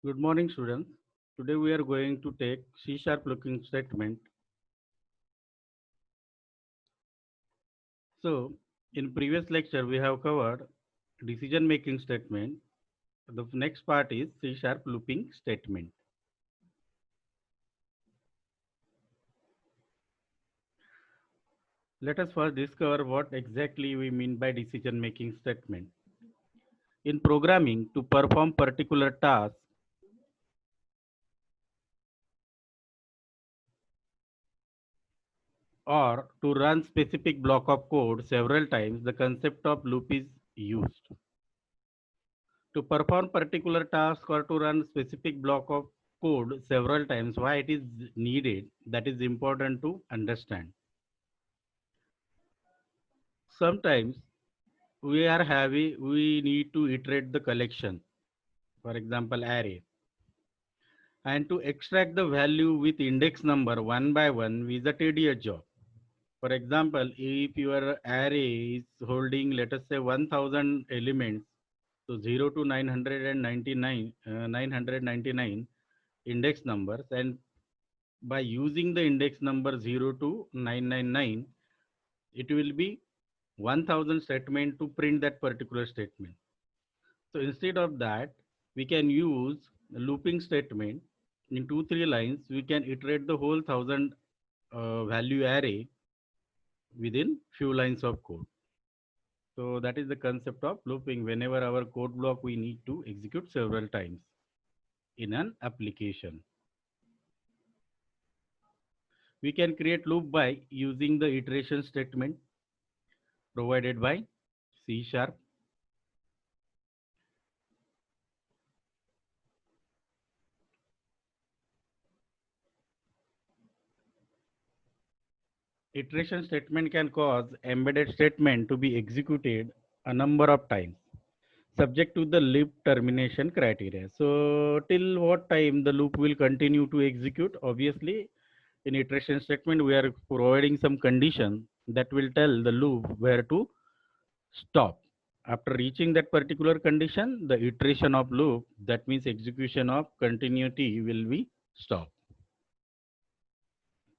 Good morning, students. Today we are going to take C-sharp looking statement. So, in previous lecture we have covered decision making statement. The next part is C-sharp looping statement. Let us first discover what exactly we mean by decision making statement. In programming, to perform particular task or to run specific block of code several times, the concept of loop is used. To perform particular task or to run specific block of code several times, why it is needed, that is important to understand. Sometimes we need to iterate the collection, for example array, and to extract the value with index number one by one is a tedious job. For example, if your array is holding, let us say, 1000 elements, so 0 to 999 index numbers, and by using the index number 0 to 999, it will be 1000 statement to print that particular statement. So instead of that, we can use a looping statement. In 2 3 lines we can iterate the whole 1000 value array within few lines of code. So that is the concept of looping. Whenever our code block we need to execute several times in an application, we can create loop by using the iteration statement provided by C sharp. Iteration statement can cause embedded statement to be executed a number of times, subject to the loop termination criteria. So till what time the loop will continue to execute? Obviously, in iteration statement, we are providing some condition that will tell the loop where to stop. After reaching that particular condition, the iteration of loop, that means execution of continuity, will be stopped.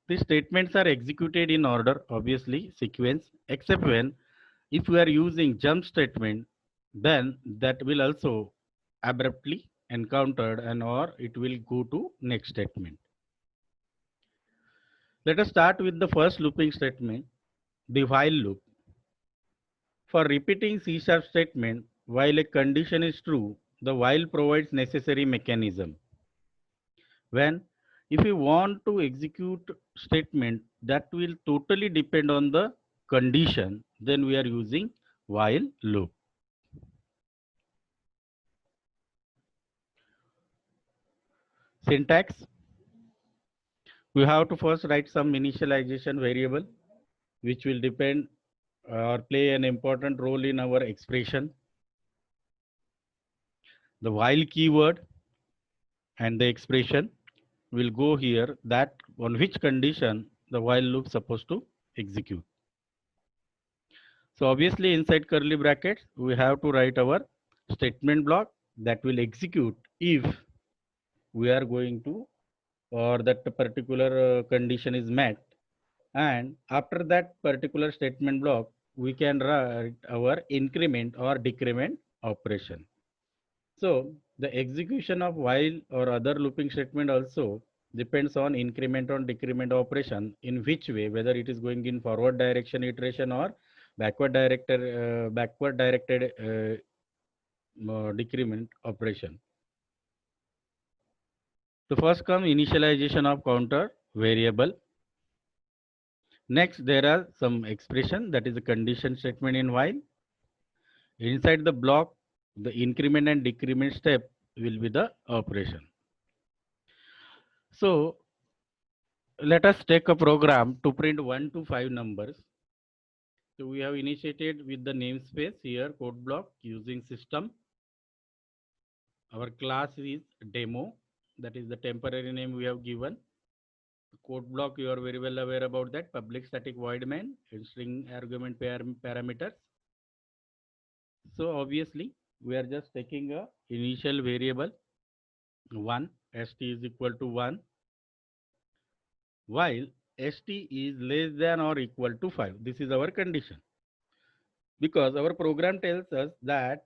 These statements are executed in order, obviously, sequence, except when if we are using jump statement, then that will also abruptly encountered and or it will go to next statement. Let us start with the first looping statement, the while loop. For repeating C sharp statement, while a condition is true, the while provides necessary mechanism. When if we want to execute statement that will totally depend on the condition, then we are using while loop. Syntax: we have to first write some initialization variable which will depend or play an important role in our expression. The while keyword and the expression will go here, that on which condition the while loop supposed to execute. So obviously inside curly brackets we have to write our statement block that will execute if we are going to or that particular condition is met, and after that particular statement block we can write our increment or decrement operation. So the execution of while or other looping statement also depends on increment or decrement operation, in which way, whether it is going in forward direction iteration or backward directed decrement operation. The first come initialization of counter variable. Next, there are some expression, that is a condition statement in while. Inside the block, the increment and decrement step will be the operation. So let us take a program to print 1 to 5 numbers. So we have initiated with the namespace here, code block using system. Our class is demo, that is the temporary name we have given. Code block, you are very well aware about that, public static void main and string argument parameters. So obviously we are just taking a initial variable 1, st is equal to 1, while st is less than or equal to 5. This is our condition, because our program tells us that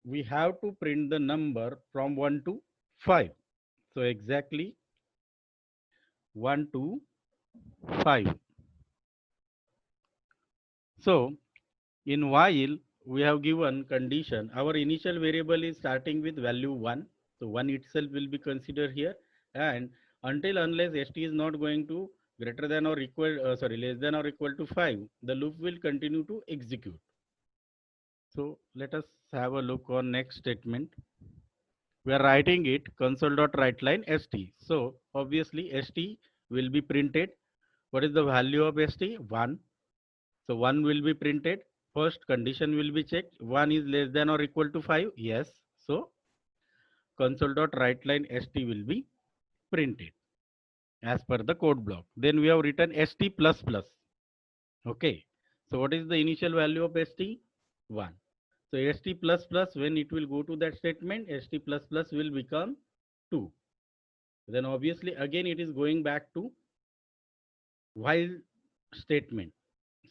we have to print the number from 1 to 5. So exactly 1 to 5. So in while we have given condition, our initial variable is starting with value 1. So 1 itself will be considered here, and until unless st is not going to greater than or equal, less than or equal to 5, the loop will continue to execute. So let us have a look on next statement. We are writing it console.writeLine st. So obviously st will be printed. What is the value of st? 1. So 1 will be printed. First condition will be checked. 1 is less than or equal to 5. Yes. So console.writeLine st will be printed as per the code block. Then we have written st plus plus. Okay. So what is the initial value of st? 1. So st plus plus, when it will go to that statement, st plus plus will become 2. Then obviously again it is going back to while statement.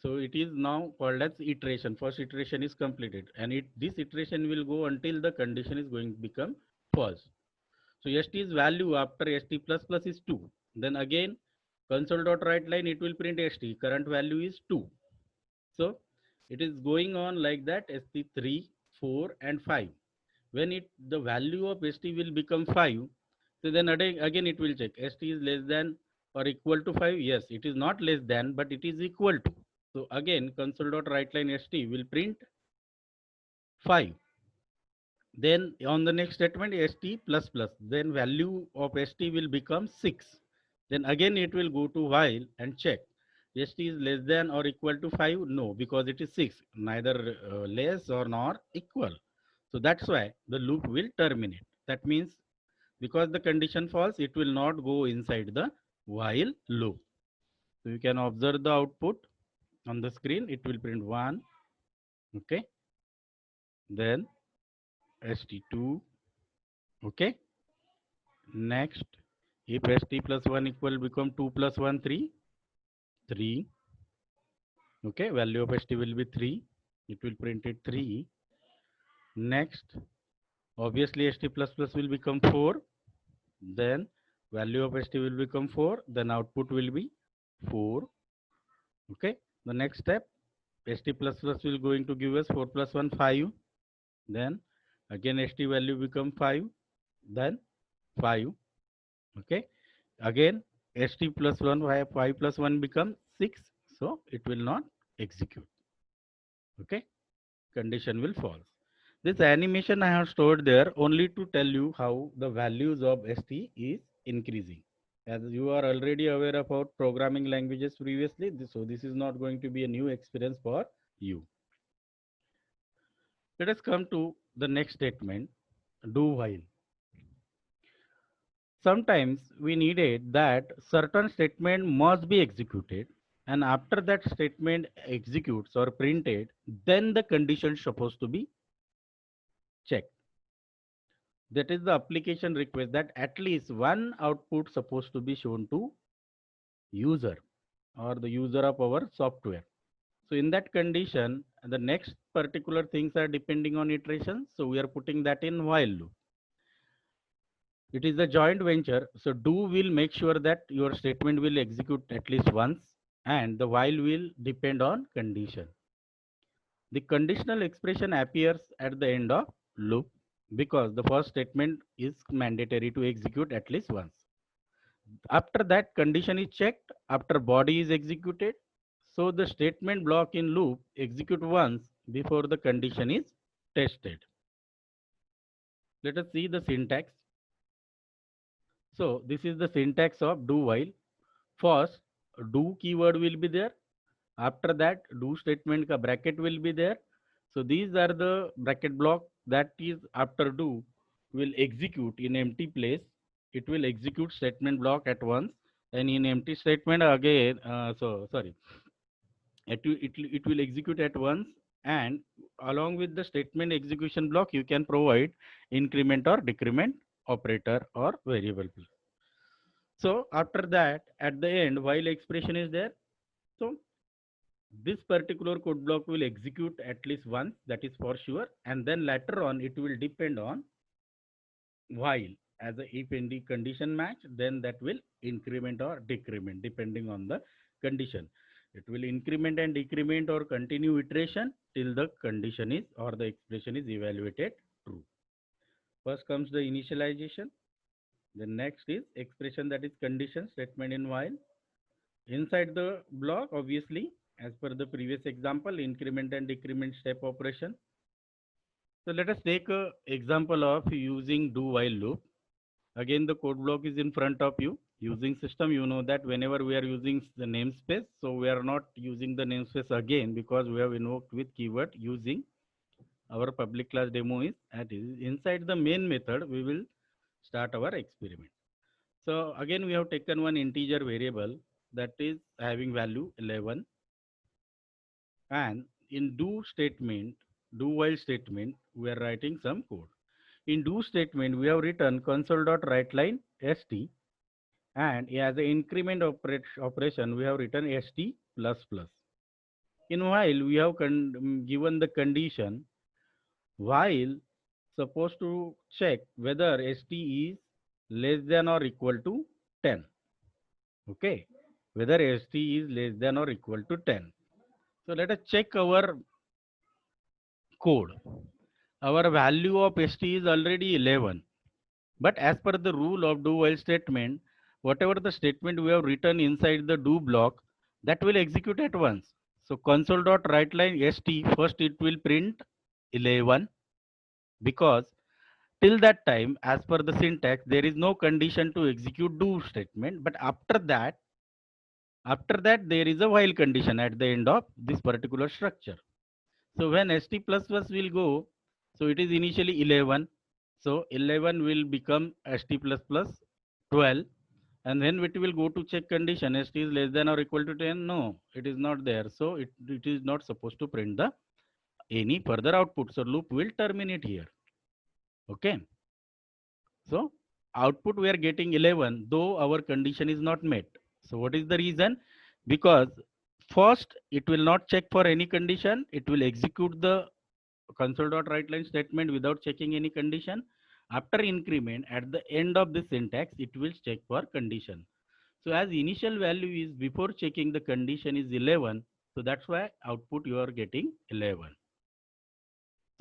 So it is now called as iteration. First iteration is completed, and this iteration will go until the condition is going to become false. So st's value after st plus plus is 2. Then again console.writeLine it will print st. Current value is 2. So it is going on like that, st 3, 4 and 5. When the value of st will become 5, so then again it will check st is less than or equal to 5. Yes, it is not less than, but it is equal to. So again console.writeLine st will print 5. Then on the next statement st plus plus, then value of st will become 6. Then again it will go to while and check st is less than or equal to 5. No, because it is 6, neither less or nor equal. So that's why the loop will terminate. That means because the condition false, it will not go inside the while loop. So you can observe the output on the screen. It will print 1. Okay. Then st2. Okay. Next, if st plus 1 equal become 2 plus 1, 3. 3. Okay. Value of st will be 3. It will print it 3. Next, obviously st plus plus will become 4. Then value of st will become 4. Then output will be 4. Okay. The next step, st plus plus will going to give us 4 plus 1, 5. Then again st value become 5. Then 5. Okay. Again st plus 1, 5 plus 1 become 6. So it will not execute. Okay. Condition will false. This animation I have stored there only to tell you how the values of st is increasing. As you are already aware about programming languages previously, so this is not going to be a new experience for you. Let us come to the next statement, do while. Sometimes we needed that certain statement must be executed, and after that statement executes or printed, then the condition is supposed to be checked. That is the application request that at least one output supposed to be shown to user or the user of our software. So in that condition, the next particular things are depending on iteration. So we are putting that in while loop. It is a joint venture. So do will make sure that your statement will execute at least once, and the while will depend on condition. The conditional expression appears at the end of loop because the first statement is mandatory to execute at least once. After that condition is checked, after body is executed, so the statement block in loop execute once before the condition is tested. Let us see the syntax. So this is the syntax of do while. First, do keyword will be there. After that, do statement ka bracket will be there. So these are the bracket block that is after do will execute in empty place. It will execute statement block at once, and in empty statement again. It will execute at once, and along with the statement execution block, you can provide increment or decrement operator or variable. So after that, at the end, while expression is there, so this particular code block will execute at least once, that is for sure, and then later on it will depend on while. As a if any condition match, then that will increment or decrement depending on the condition. It will increment and decrement or continue iteration till the condition is or the expression is evaluated true. First comes the initialization. The next is expression, that is condition statement in while. Inside the block, obviously, as per the previous example, increment and decrement step operation. So let us take a example of using do while loop. Again, the code block is in front of you. Using system, you know that whenever we are using the namespace, so we are not using the namespace again because we have invoked with keyword using our public class demo is at inside the main method, we will start our experiment. So again, we have taken one integer variable that is having value 11, and in do statement, do while statement, we are writing some code. In do statement, we have written console.writeLine st, and as an increment operation, we have written st plus plus. In while, we have given the condition while supposed to check whether st is less than or equal to 10. Okay, whether st is less than or equal to 10. So let us check our code. Our value of st is already 11. But as per the rule of do while statement, whatever the statement we have written inside the do block, that will execute at once. So console.writeLine st, first it will print 11 because till that time, as per the syntax, there is no condition to execute do statement. But after that there is a while condition at the end of this particular structure. So when st plus plus will go, so it is initially 11. So 11 will become st plus plus 12. And then it will go to check condition, st is less than or equal to 10. No, it is not there. So it is not supposed to print the any further output. So loop will terminate here. Okay. So output we are getting 11, though our condition is not met. So what is the reason? Because first it will not check for any condition. It will execute the console.writeLine statement without checking any condition. After increment, at the end of the syntax, it will check for condition. So as initial value is before checking the condition is 11, so that's why output you are getting 11.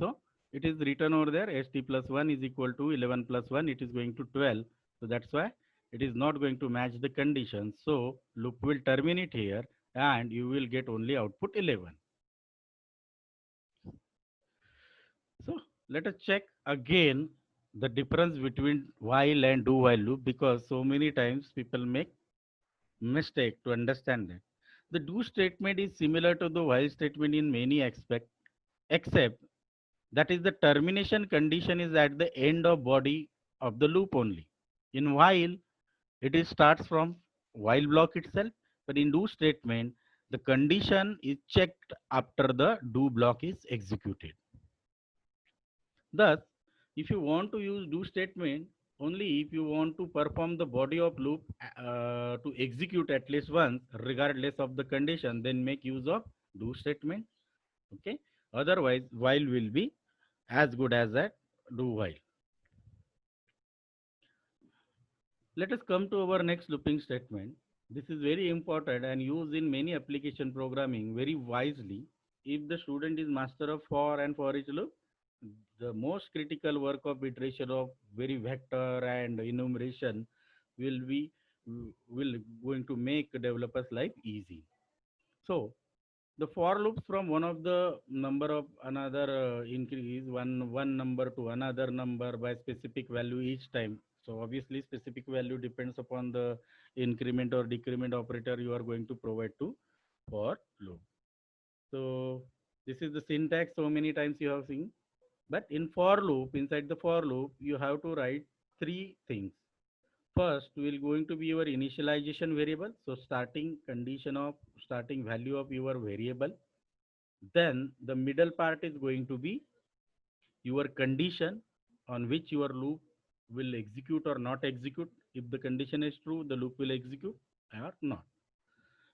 So it is written over there, st plus 1 is equal to 11 plus 1, it is going to 12. So that's why it is not going to match the condition. So loop will terminate here and you will get only output 11. So let us check again the difference between while and do while loop, because so many times people make mistake to understand that. The do statement is similar to the while statement in many aspects, except that is the termination condition is at the end of body of the loop only. In while, it is starts from while block itself, but in do statement, the condition is checked after the do block is executed. Thus, if you want to use do statement, only if you want to perform the body of loop to execute at least once, regardless of the condition, then make use of do statement. Okay. Otherwise, while will be as good as that do while. Let us come to our next looping statement. This is very important and used in many application programming very wisely. If the student is master of for and for each loop, the most critical work of iteration of very vector and enumeration will be will going to make developers life easy. So the for loops from one of the number of another increase one number to another number by specific value each time. So obviously specific value depends upon the increment or decrement operator you are going to provide to for loop. So this is the syntax so many times you have seen. But in for loop, inside the for loop, you have to write three things. First will going to be your initialization variable. So starting value of your variable. Then the middle part is going to be your condition on which your loop will execute or not execute. If the condition is true, the loop will execute or not.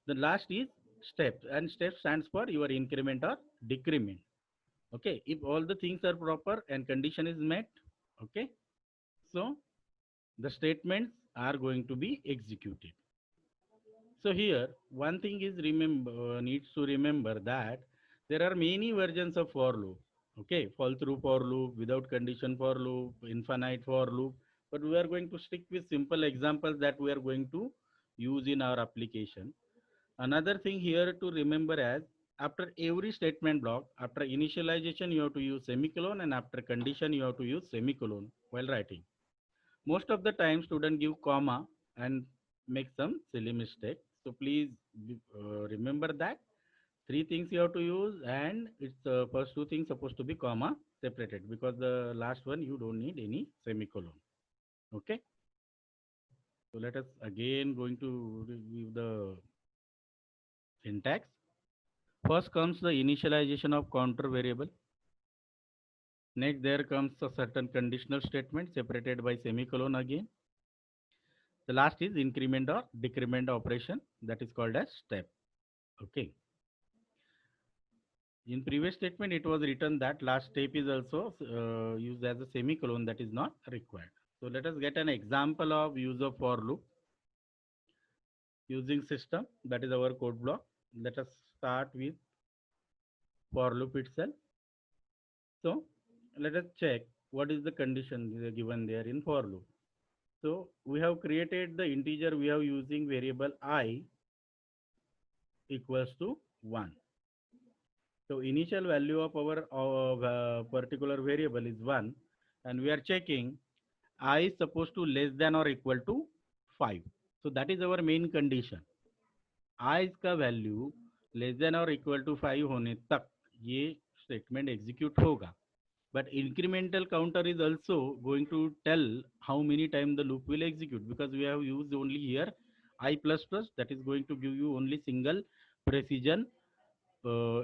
The last is steps, and step stands for your increment or decrement. Okay, if all the things are proper and condition is met, okay, so the statements are going to be executed. So here, one thing is needs to remember that there are many versions of for loop. Okay, fall through for loop, without condition for loop, infinite for loop. But we are going to stick with simple examples that we are going to use in our application. Another thing here to remember as after every statement block, after initialization you have to use semicolon, and after condition you have to use semicolon while writing. Most of the time student give comma and make some silly mistake. So please remember that three things you have to use, and it's first two things supposed to be comma separated, because the last one you don't need any semicolon. Okay. So let us again going to review the syntax. First comes the initialization of counter variable. Next, there comes a certain conditional statement separated by semicolon again. The last is increment or decrement operation, that is called as step. Okay. In previous statement, it was written that last step is also used as a semicolon, that is not required. So let us get an example of use of for loop using system, that is our code block. Let us start with for loop itself. So let us check what is the condition given there in for loop. So we have created the integer, we have using variable I equals to 1. So initial value of our particular variable is 1, and we are checking I is supposed to less than or equal to 5. So that is our main condition. I का value less than और equal to 5 होने तक ये statement execute होगा. But incremental counter is also going to tell how many times the loop will execute, because we have used only here I plus plus, that is going to give you only single precision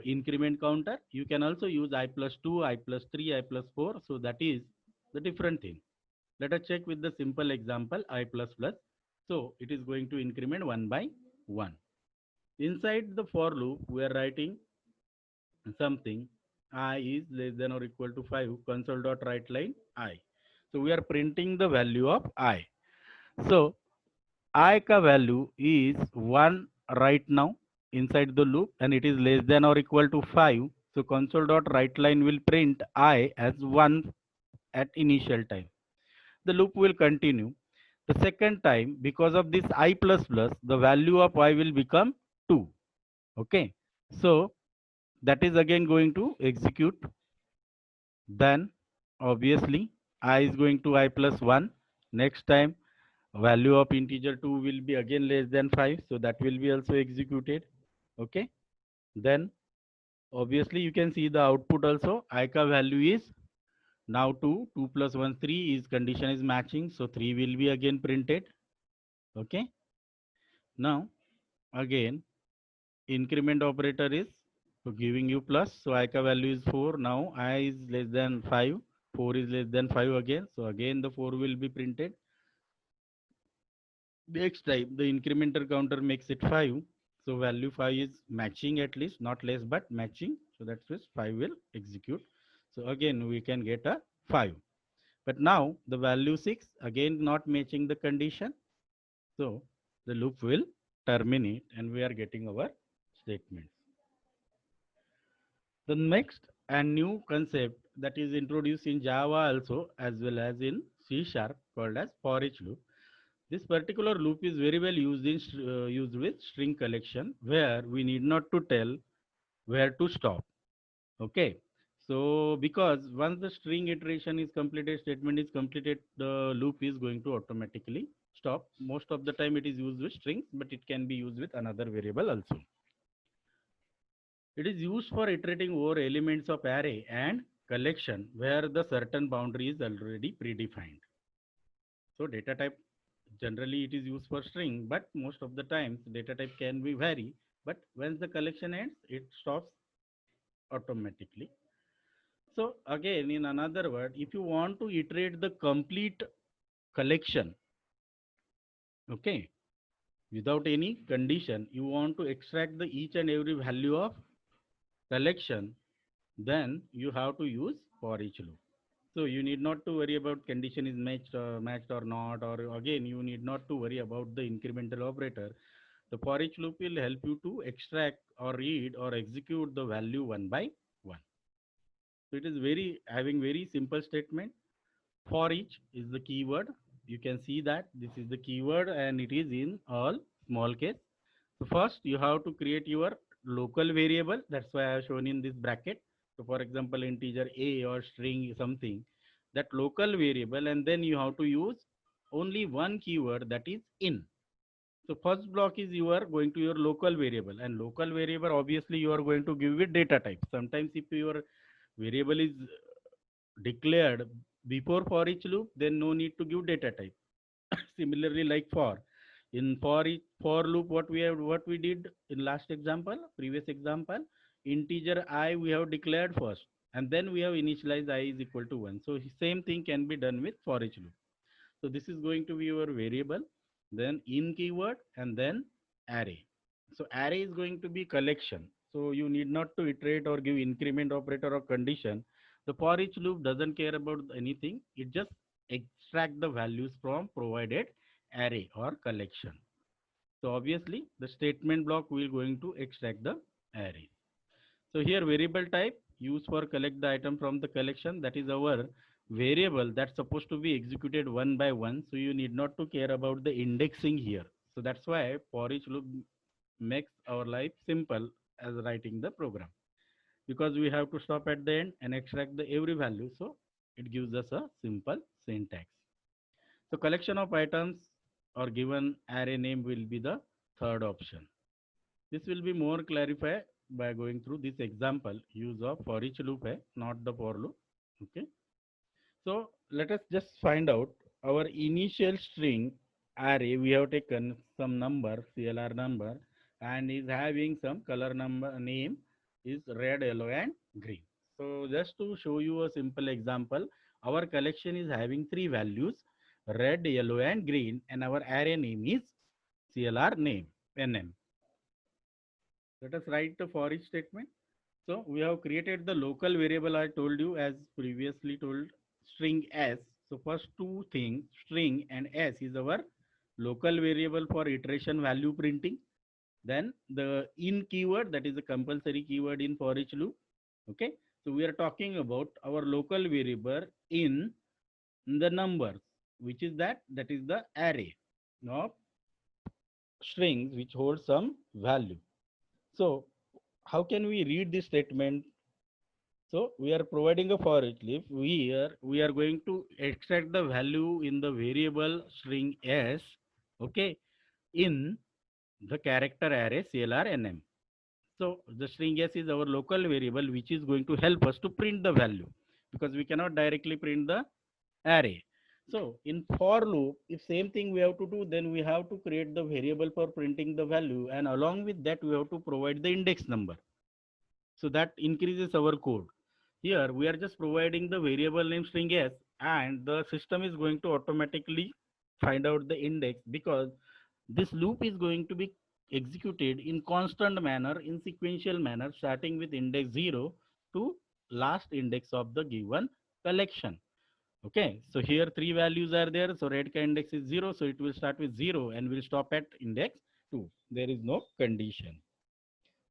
increment counter. You can also use I plus 2, I plus 3, I plus 4. So that is the different thing. Let us check with the simple example I plus plus. So it is going to increment 1 by 1. Inside the for loop, we are writing something I is less than or equal to 5, console dot write line I. So we are printing the value of I. So I ka value is 1 right now inside the loop, and it is less than or equal to 5. So console dot write line will print I as 1 at initial time. The loop will continue. The second time, because of this I plus plus, the value of I will become 2. Okay. So that is again going to execute. Then obviously I is going to I plus 1. Next time value of integer 2 will be again less than 5. So that will be also executed. Okay. Then obviously you can see the output also. I ka value is now 2. 2 plus 1 3 is condition is matching. So 3 will be again printed. Okay. Now again increment operator is giving you plus. So I ka value is 4. Now I is less than 5. 4 is less than 5 again. So again the 4 will be printed. Next time the incremental counter makes it 5. So value 5 is matching, at least not less but matching. So that's why 5 will execute. So again we can get a 5. But now the value 6 again not matching the condition. So the loop will terminate and we are getting our statements. The next and new concept that is introduced in Java also as well as in C# called as for each loop. This particular loop is very well used in used with string collection, where we need not to tell where to stop. Okay. So because once the string iteration is completed, statement is completed, the loop is going to automatically stop. Most of the time it is used with strings, but it can be used with another variable also. It is used for iterating over elements of array and collection where the certain boundary is already predefined. So data type, generally it is used for string, but most of the times data type can be vary. But once the collection ends, it stops automatically. So again, in another word, if you want to iterate the complete collection. Okay, without any condition, you want to extract the each and every value of collection, then you have to use for each loop. So you need not to worry about condition is matched or not, or again you need not to worry about the incremental operator. The for each loop will help you to extract or read or execute the value one by one. So it is very having very simple statement. For each is the keyword. You can see that this is the keyword and it is in all small case. So first you have to create your local variable. That's why I have shown in this bracket. So for example, integer a or string something, that local variable, and then you have to use only one keyword, that is in. So first block is you are going to your local variable, and local variable obviously you are going to give it data type. Sometimes if your variable is declared before for each loop, then no need to give data type. Similarly, like for in for loop, what we did in last example, previous example, integer I we have declared first, and then we have initialized I is equal to 1. So same thing can be done with for each loop. So this is going to be your variable, then in keyword, and then array. So array is going to be collection. So you need not to iterate or give increment operator or condition. The for each loop doesn't care about anything. It just extract the values from provided array or collection. So obviously the statement block will going to extract the array. So here variable type used for collect the item from the collection, that is our variable that's supposed to be executed one by one. So you need not to care about the indexing here. So that's why for each loop makes our life simple as writing the program, because we have to stop at the end and extract the every value. So it gives us a simple syntax. So collection of items or given array name will be the third option. This will be more clarified by going through this example use of for each loop, not the for loop. Okay. So let us just find out our initial string array. We have taken some number, CLR number, and is having some color number name is red, yellow, and green. So just to show you a simple example, our collection is having three values, red, yellow, and green, and our array name is CLR name, NM. Let us write the for each statement. So we have created the local variable I told you as previously told, string s. So first two things, string and s is our local variable for iteration value printing. Then the in keyword, that is a compulsory keyword in for each loop. Okay. So we are talking about our local variable in the numbers, which is that is the array of strings which hold some value. So how can we read this statement? So we are providing a for each loop. We are going to extract the value in the variable string s, okay, in the character array CLRNM. So the string s is our local variable which is going to help us to print the value, because we cannot directly print the array. So in for loop, if same thing we have to do, then we have to create the variable for printing the value, and along with that we have to provide the index number. So that increases our code. Here we are just providing the variable name string s, and the system is going to automatically find out the index, because this loop is going to be executed in constant manner, in sequential manner, starting with index 0 to last index of the given collection. Okay, so here three values are there. So red index is 0, so it will start with 0 and will stop at index 2. There is no condition.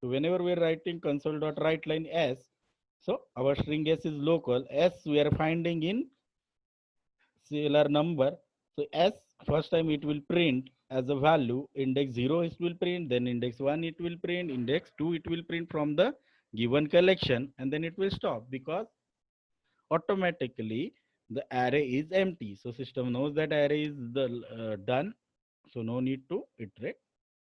So whenever we are writing console.writeLine s, so our string s is local, s we are finding in CLR number. So s first time it will print as a value, index 0 it will print, then index 1 it will print, index 2 it will print from the given collection, and then it will stop, because automatically the array is empty. So system knows that array is done, so no need to iterate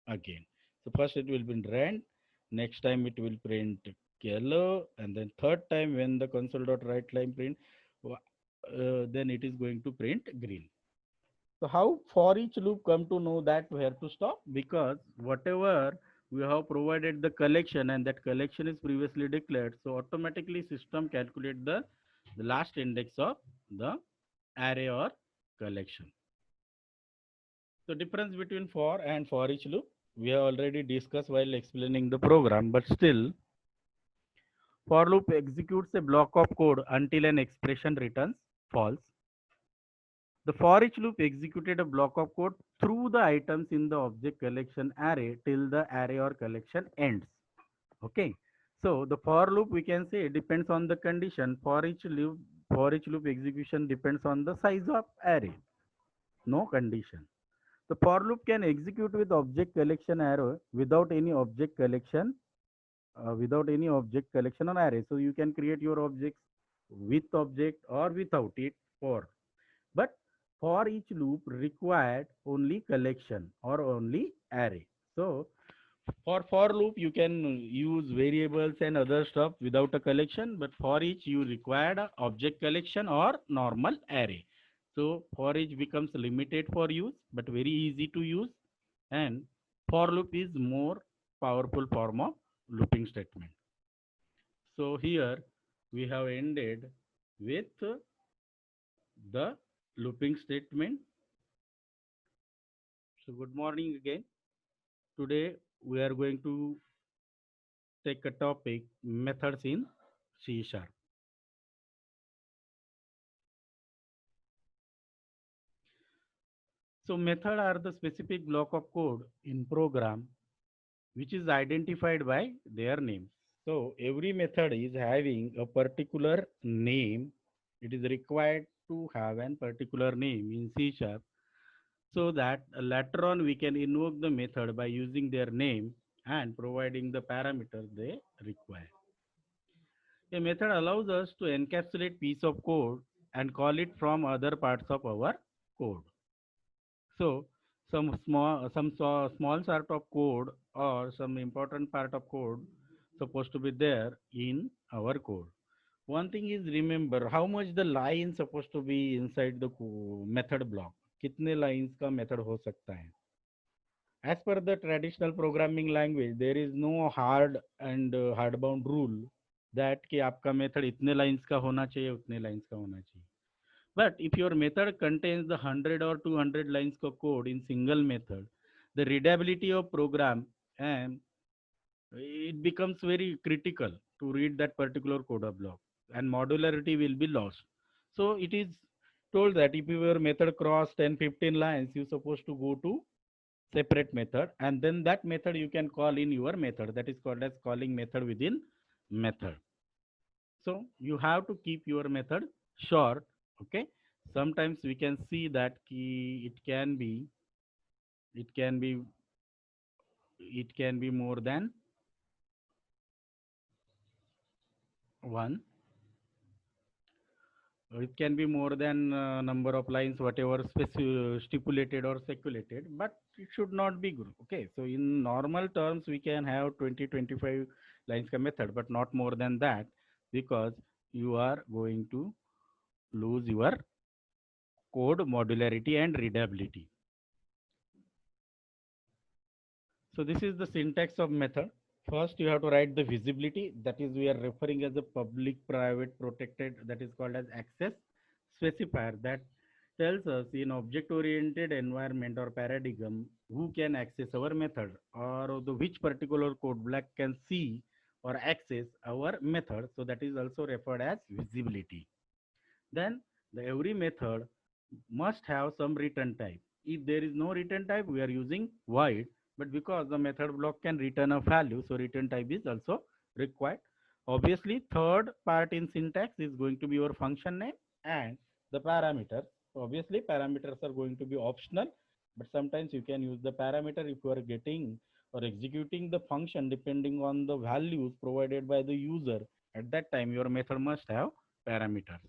again. So first it will print red, next time it will print yellow, and then third time when the console.writeLine print, then it is going to print green. So how for each loop come to know that where to stop? Because whatever we have provided the collection, and that collection is previously declared, so automatically system calculate the last index of the array or collection. So difference between for and for each loop, we have already discussed while explaining the program, but still, for loop executes a block of code until an expression returns false. The for each loop executed a block of code through the items in the object collection array till the array or collection ends. Okay. So the for loop we can say depends on the condition. For each loop execution depends on the size of array. No condition. The for loop can execute with object collection array without any object collection on array. So you can create your objects with object or without it for. But for each loop required only collection or only array. So for loop you can use variables and other stuff without a collection, but for each you required a object collection or normal array. So for each becomes limited for use but very easy to use, and for loop is more powerful form of looping statement. So here we have ended with the looping statement. So good morning again. Today we are going to take a topic methods in C sharp. So method are the specific block of code in program which is identified by their name. So every method is having a particular name. It is required to have a particular name in C sharp so that later on we can invoke the method by using their name and providing the parameters they require. A method allows us to encapsulate piece of code and call it from other parts of our code. So some small sort of code or some important part of code supposed to be there in our code. One thing is remember how much the line supposed to be inside the method block. कितने lines का method हो सकता है? As per the traditional programming language, there is no hard and hardbound rule that कि आपका method इतने lines का होना चाहिए उतने lines का होना चाहिए. But if your method contains the 100 or 200 lines of code in single method, the readability of program and it becomes very critical to read that particular code of block and modularity will be lost. So it is told that if your method cross 10, 15 lines, you're supposed to go to separate method and then that method you can call in your method. That is called as calling method within method. So you have to keep your method short. Okay. Sometimes we can see that key it can be it can be more than one. It can be more than number of lines whatever stipulated or speculated, but it should not be good. Okay, so in normal terms we can have 20 25 lines ka method but not more than that, because you are going to lose your code modularity and readability. So this is the syntax of method. First, you have to write the visibility. That is, we are referring as a public, private, protected. That is called as access specifier. That tells us in object-oriented environment or paradigm who can access our method or the which particular code block can see or access our method. So that is also referred as visibility. Then the every method must have some return type. If there is no return type, we are using void. But because the method block can return a value, so return type is also required. Obviously, third part in syntax is going to be your function name and the parameters. Obviously, parameters are going to be optional, but sometimes you can use the parameter if you are getting or executing the function depending on the values provided by the user. At that time, your method must have parameters.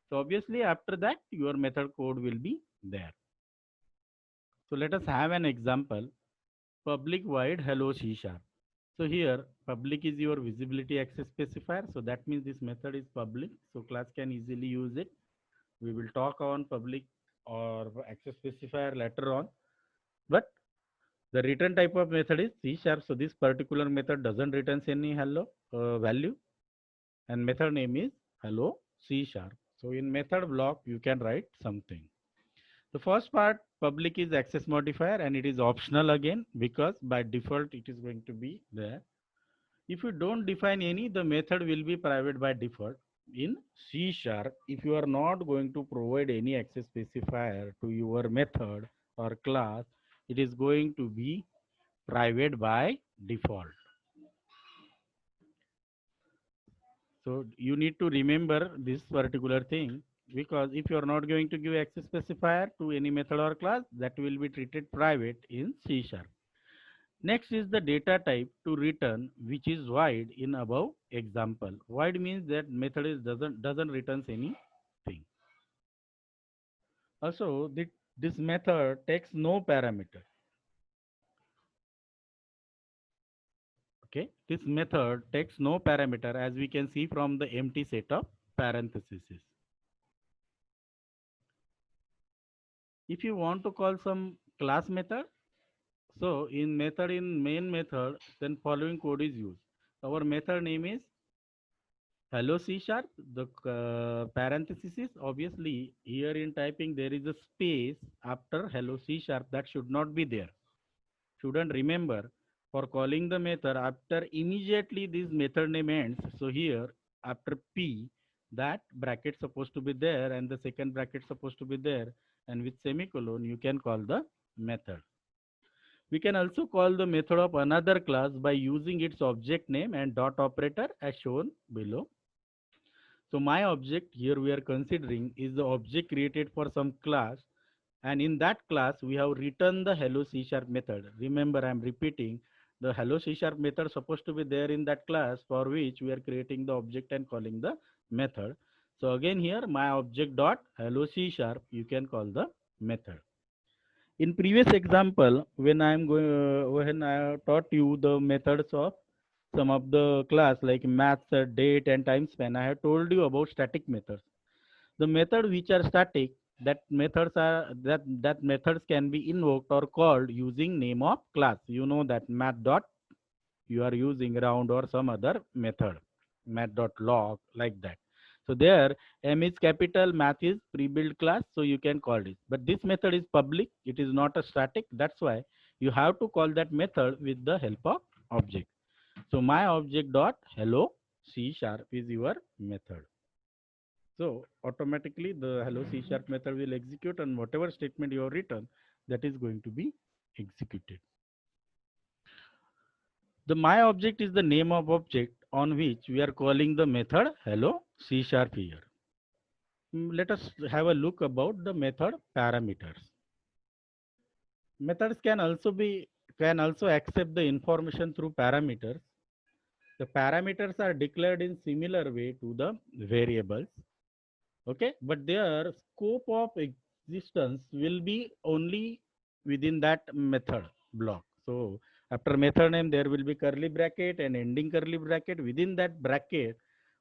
So obviously after that your method code will be there. So let us have an example. Public void hello C sharp. So here public is your visibility access specifier. So that means this method is public. So class can easily use it. We will talk on public or access specifier later on. But the return type of method is C sharp. So this particular method doesn't return any hello value, and method name is hello C sharp. So in method block you can write something. The first part, public, is access modifier, and it is optional again because by default it is going to be there. If you don't define any, the method will be private by default. In C sharp, if you are not going to provide any access specifier to your method or class, it is going to be private by default. So you need to remember this particular thing, because if you are not going to give access specifier to any method or class, that will be treated private in C sharp. Next is the data type to return, which is void in above example. Void means that method is doesn't returns anything. Also, this method takes no parameter. Okay, this method takes no parameter, as we can see from the empty set of parentheses. If you want to call some class method, so in main method, then following code is used. Our method name is hello C sharp. The parenthesis is obviously here in typing there is a space after hello C sharp, that should not be there. Shouldn't remember, for calling the method after immediately this method name ends. So here after P, that bracket supposed to be there and the second bracket supposed to be there, and with semicolon you can call the method. We can also call the method of another class by using its object name and dot operator as shown below. So my object here we are considering is the object created for some class, and in that class we have written the hello C sharp method. Remember, I am repeating, the hello C sharp method supposed to be there in that class for which we are creating the object and calling the method. So again here my object dot hello C sharp, you can call the method. In previous example, when when I taught you the methods of some of the class like maths, date and time span, I have told you about static methods. The method which are static, that methods can be invoked or called using name of class. You know that math dot you are using round or some other method, math dot log, like that. So there M is capital, math is pre-built class, so you can call it. But this method is public, it is not a static. That's why you have to call that method with the help of object. So my object dot hello C sharp is your method. So automatically the hello C sharp method will execute, and whatever statement you have written, that is going to be executed. The my object is the name of object on which we are calling the method hello C sharp here. Let us have a look about the method parameters. Methods can also accept the information through parameters. The parameters are declared in similar way to the variables. Okay, but their scope of existence will be only within that method block. So after method name there will be curly bracket and ending curly bracket. Within that bracket,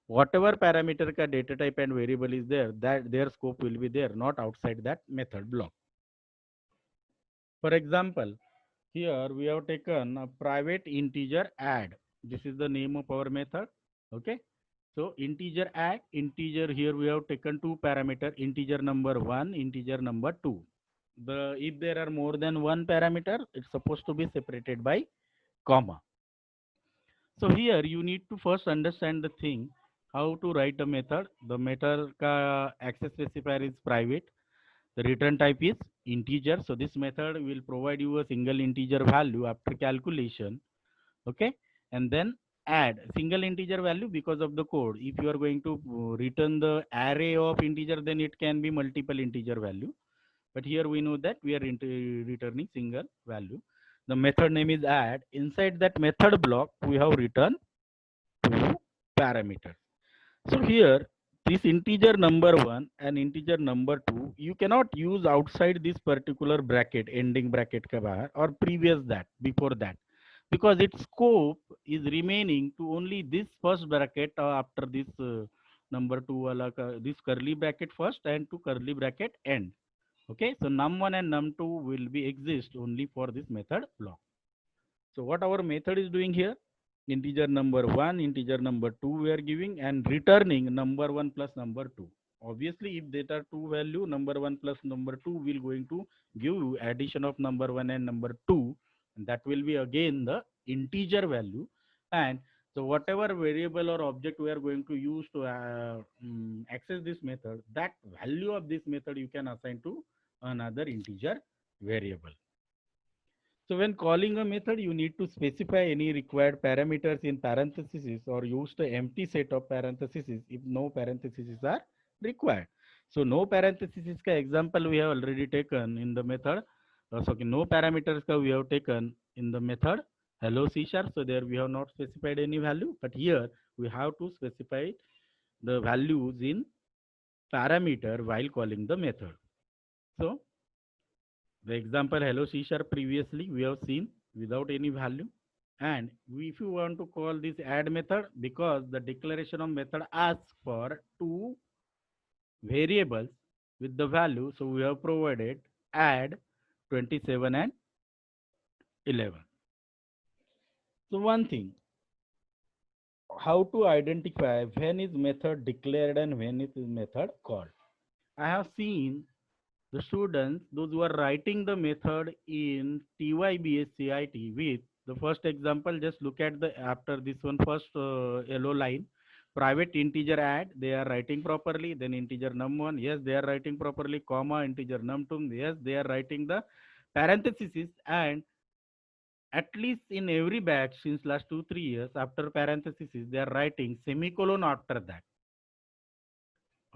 whatever parameter ka data type and variable is there, that their scope will be there, not outside that method block. For example, here we have taken a private integer add. This is the name of our method. Okay, so integer add, integer, here we have taken two parameter, integer number 1, integer number 2. If there are more than one parameter, it's supposed to be separated by comma. So here you need to first understand the thing, how to write a method. The method ka access specifier is private. The return type is integer. So this method will provide you a single integer value after calculation. Okay, and then add single integer value because of the code. If you are going to return the array of integer, then it can be multiple integer value. But here we know that we are returning single value. The method name is add. Inside that method block, we have written two parameters. So here, this integer number 1 and integer number 2, you cannot use outside this particular bracket, ending bracket ka bahar, or previous that, before that, because its scope is remaining to only this first bracket after this number 2 wala this curly bracket first and to curly bracket end. Okay, so num1 and num2 will be exist only for this method block. So what our method is doing here, integer number 1, integer number 2 we are giving and returning number 1 plus number 2. obviously if there are two value, number 1 plus number 2 will going to give you addition of number 1 and number 2, and that will be again the integer value. And so whatever variable or object we are going to use to access this method, that value of this method you can assign to another integer variable. So when calling a method, you need to specify any required parameters in parentheses or use the empty set of parentheses if no parentheses are required. So no parentheses ka example we have already taken in the method. So no parameters ka we have taken in the method hello C sharp. So there we have not specified any value, but here we have to specify the values in parameter while calling the method. So the example hello C sharp previously we have seen without any value. And if you want to call this add method, because the declaration of method asks for two variables with the value, so we have provided add 27 and 11. So one thing, how to identify when is method declared and when is method called. I have seen the students, those who are writing the method in TYBS CIT with the first example, just look at the after this one first yellow line, private integer add, they are writing properly, then integer num1, yes, they are writing properly, comma, integer num2, yes, they are writing the parentheses, and at least in every batch since last 2-3 years, after parentheses, they are writing semicolon after that.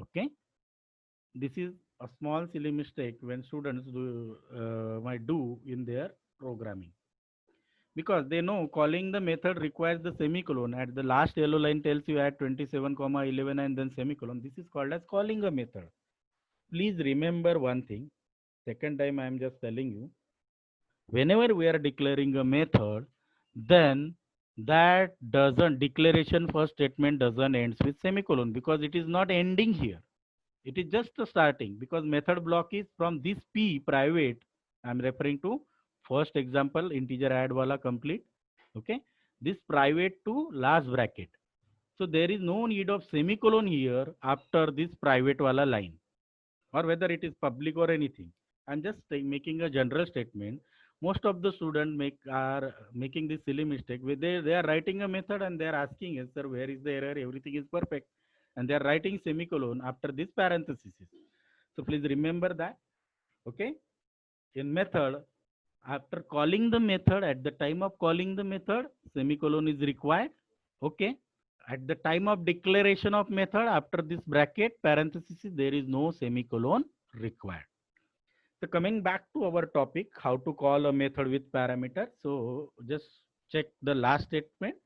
Okay. This is a small silly mistake when students might do in their programming, because they know calling the method requires the semicolon. At the last yellow line tells you add 27 comma 11 and then semicolon. This is called as calling a method. Please remember one thing. Second time I am just telling you, whenever we are declaring a method, then that doesn't declaration first statement doesn't ends with semicolon, because it is not ending here. It is just the starting, because method block is from this P private. I'm referring to first example integer add wala complete. Okay. This private to last bracket. So there is no need of semicolon here after this private wala line, or whether it is public or anything. I'm just making a general statement. Most of the students are making this silly mistake where they are writing a method and they are asking, yes sir, where is the error? Everything is perfect. And they are writing semicolon after this parenthesis. So please remember that. Okay. In method, after calling the method, at the time of calling the method, semicolon is required. Okay. At the time of declaration of method, after this bracket parenthesis, there is no semicolon required. So coming back to our topic, how to call a method with parameter. So just check the last statement.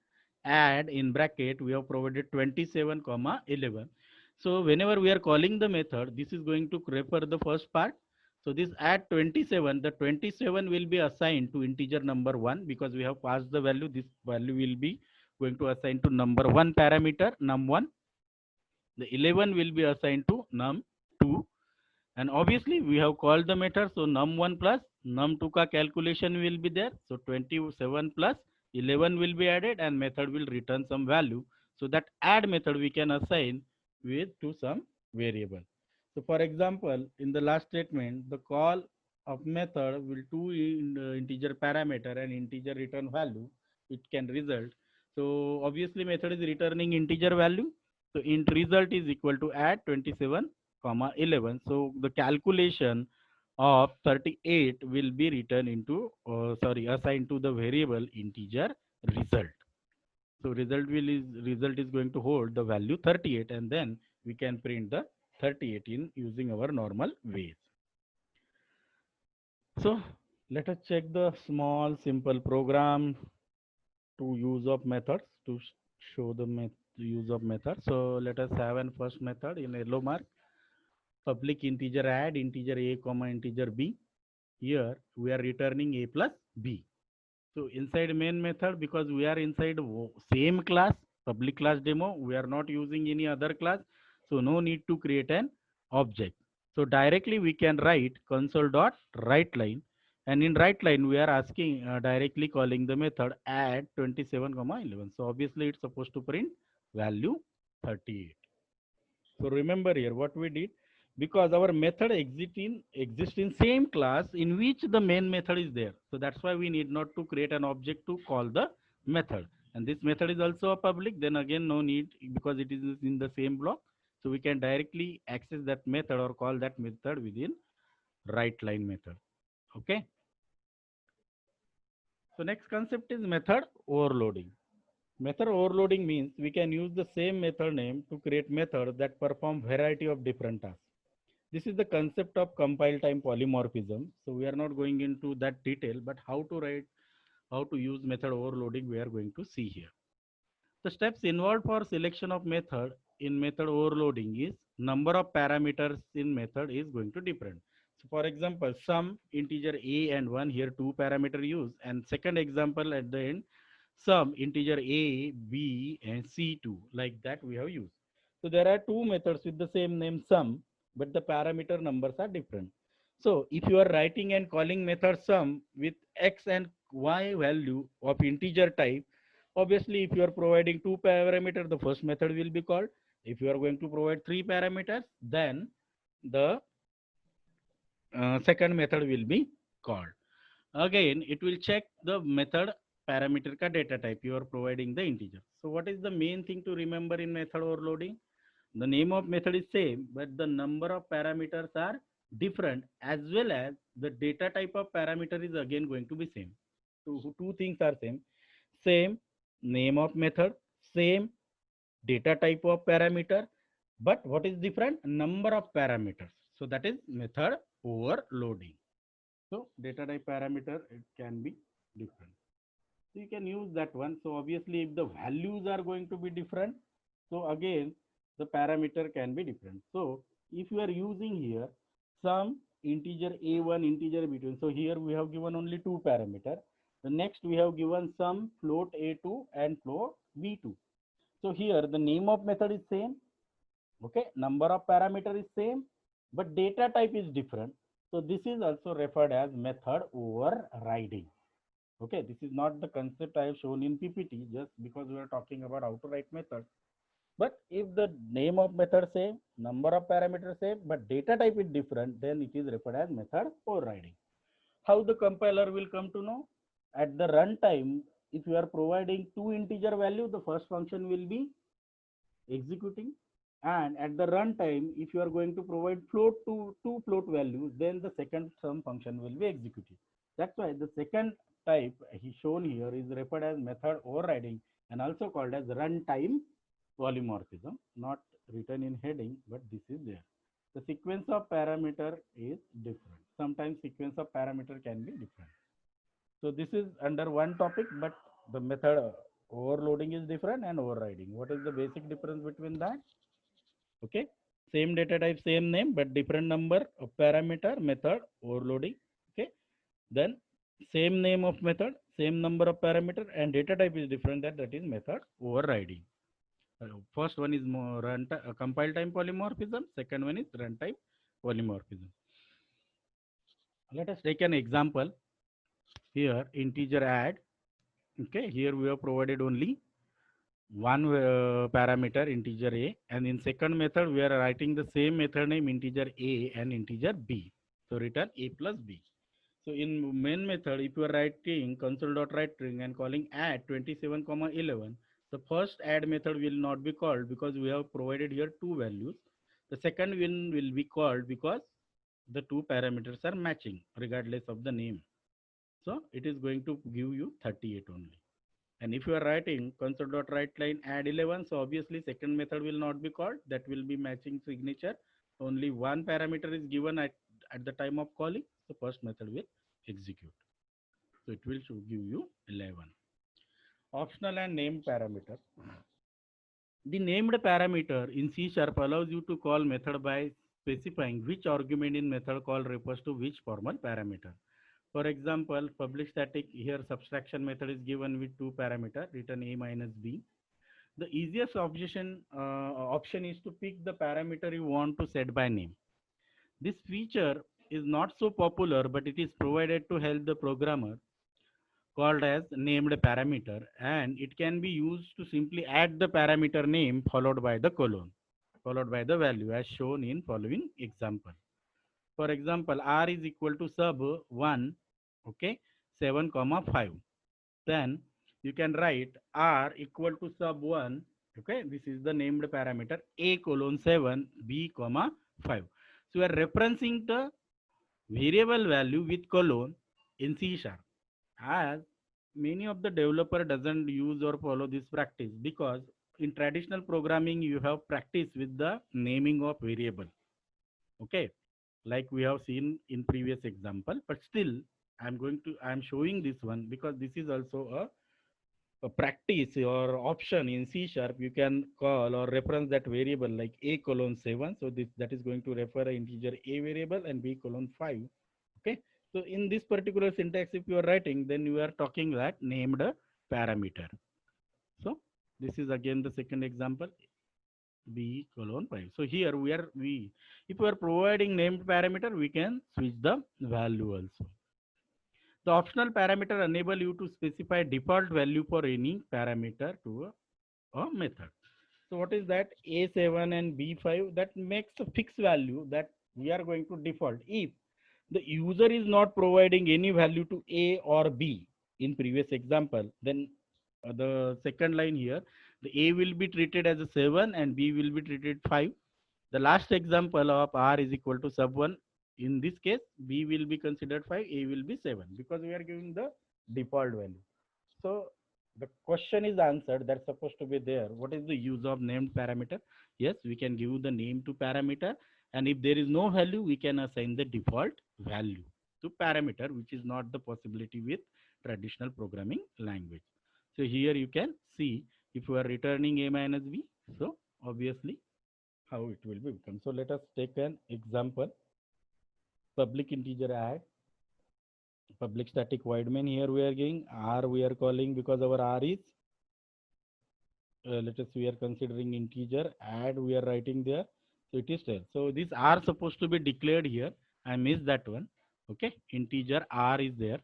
Add in bracket, we have provided 27 comma 11. So whenever we are calling the method, this is going to refer the first part. So this add 27, the 27 will be assigned to integer number 1, because we have passed the value. This value will be going to assign to number 1 parameter num1. The 11 will be assigned to num2. And obviously we have called the method, so num1 plus num2 ka calculation will be there. So 27 plus 11 will be added and method will return some value. So that add method we can assign with to some variable. So for example, in the last statement, the call of method will to integer parameter and integer return value. It can result. So obviously method is returning integer value. So int result is equal to add 27 comma 11. So the calculation of 38 will be written into assigned to the variable integer result. So result is going to hold the value 38, and then we can print the 38 in using our normal ways. So let us check the small simple program to use of methods to show the use of method. So let us have an first method in yellow mark. Public integer add integer a comma integer b. Here we are returning a plus b. So inside main method, because we are inside same class, public class demo, we are not using any other class. So no need to create an object. So directly we can write console.writeLine, and in writeLine we are asking directly calling the method add 27 comma 11. So obviously it's supposed to print value 38. So remember here what we did, because our method exists in same class in which the main method is there. So that's why we need not to create an object to call the method. And this method is also a public, then again no need because it is in the same block. So we can directly access that method or call that method within write line method. Okay. So next concept is method overloading. Method overloading means we can use the same method name to create methods that perform variety of different tasks. This is the concept of compile time polymorphism. So we are not going into that detail, but how to use method overloading, we are going to see here. The steps involved for selection of method in method overloading is number of parameters in method is going to different. So for example, sum integer a and 1 here 2 parameter use, and second example at the end sum integer a, b and c2, like that we have used. So there are two methods with the same name sum, but the parameter numbers are different. So if you are writing and calling method sum with x and y value of integer type, obviously if you are providing two parameters, the first method will be called. If you are going to provide three parameters, then the second method will be called. Again, it will check the method parameter ka data type you are providing the integer. So what is the main thing to remember in method overloading? The name of method is same, but the number of parameters are different, as well as the data type of parameter is again going to be same. Two things are same name of method, same data type of parameter, but what is different? Number of parameters. So that is method overloading. So data type parameter, it can be different. So you can use that one. So obviously if the values are going to be different, so again the parameter can be different. So if you are using here some integer a1, integer b2, so here we have given only two parameter. The next we have given some float a2 and float b2. So here the name of method is same, okay, number of parameter is same, but data type is different. So this is also referred as method overriding. Okay, this is not the concept I have shown in PPT just because we are talking about how to write method. But if the name of method same, number of parameters same, but data type is different, then it is referred as method overriding. How the compiler will come to know? At the runtime, if you are providing two integer value, the first function will be executing, and at the runtime if you are going to provide float to two float values, then the second sum function will be executed. That's why the second type he shown here is referred as method overriding and also called as runtime polymorphism, not written in heading, but this is there. The sequence of parameter is different. Sometimes sequence of parameter can be different. So this is under one topic, but the method overloading is different and overriding. What is the basic difference between that? Okay, same data type, same name, but different number of parameter, method overloading. Okay, then same name of method, same number of parameter, and data type is different, that is method overriding. First one is more compile time polymorphism, second one is runtime polymorphism. Let us take an example. Here integer add. Okay, here we have provided only one parameter integer a, and in second method we are writing the same method name integer a and integer b. So return a plus b. So in main method, if you are writing console.writeString and calling add 27, 11, the first add method will not be called because we have provided here two values. The second one will be called because the two parameters are matching regardless of the name. So it is going to give you 38 only. And if you are writing console.writeLine add 11, so obviously second method will not be called. That will be matching signature. Only one parameter is given at the time of calling. So first method will execute. So it will give you 11. Optional and named parameter. The named parameter in C# allows you to call method by specifying which argument in method call refers to which formal parameter. For example, public static, here subtraction method is given with two parameter, return a minus b. The easiest option is to pick the parameter you want to set by name. This feature is not so popular, but it is provided to help the programmer, called as named parameter, and it can be used to simply add the parameter name followed by the colon. followed by the value as shown in following example. For example, r is equal to sub 1, okay, 7 comma 5. Then you can write r equal to sub 1, okay, this is the named parameter, a colon 7 b comma 5. So we are referencing the variable value with colon in C sharp, as many of the developer doesn't use or follow this practice, because in traditional programming you have practice with the naming of variable, okay, like we have seen in previous example. But still I'm showing this one because this is also a practice or option in C sharp. You can call or reference that variable like a colon 7. So this that is going to refer an integer a variable, and b colon 5. Okay. So in this particular syntax, if you are writing, then you are talking that named a parameter. So this is again the second example, b colon 5. So here if we are providing named parameter, we can switch the value also. The optional parameter enable you to specify default value for any parameter to a method. So what is that? A7 and B5, that makes a fixed value that we are going to default. If the user is not providing any value to A or B in previous example, then the second line here, the A will be treated as a 7 and B will be treated 5. The last example of R is equal to sub 1. In this case, B will be considered 5, A will be 7, because we are giving the default value. So the question is answered, that's supposed to be there. What is the use of named parameter? Yes, we can give the name to parameter, and if there is no value, we can assign the default value to parameter, which is not the possibility with traditional programming language. So here you can see if you are returning a minus b, so obviously how it will be become. So let us take an example. Public integer add, public static void main. Here we are giving r, we are calling because our r is let us, we are considering integer, add we are writing there, so it is 10. So this r supposed to be declared here, I missed that one. Okay, integer r is there.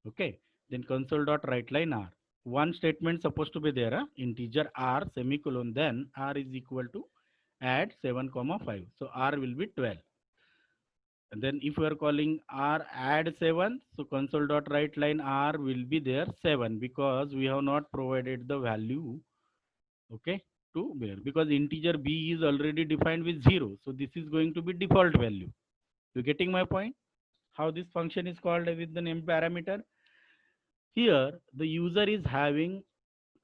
Okay, then console dot write line r, one statement supposed to be there, integer r semicolon, then r is equal to add 7 comma 5, so r will be 12. And then if we are calling r add 7, so console dot write line r will be there 7, because we have not provided the value, okay, to bear, because integer b is already defined with 0, so this is going to be default value. You getting my point? How this function is called with the name parameter? Here the user is having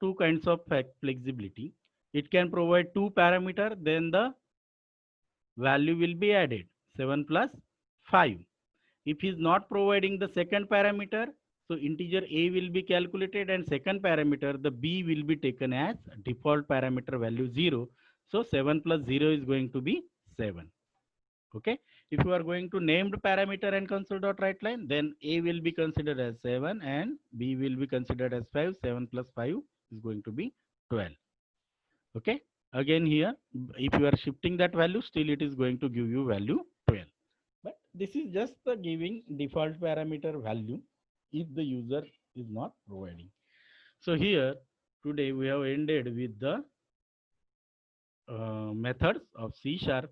two kinds of flexibility. It can provide two parameter, then the value will be added 7 plus 5. If he is not providing the second parameter, so integer a will be calculated, and second parameter, the b, will be taken as default parameter value 0. So 7 plus 0 is going to be 7. Okay. If you are going to named parameter and console dot write line, then a will be considered as 7 and b will be considered as 5. 7 plus 5 is going to be 12. Okay. Again here, if you are shifting that value, still it is going to give you value 12. But this is just the giving default parameter value if the user is not providing. So here today we have ended with the methods of C sharp.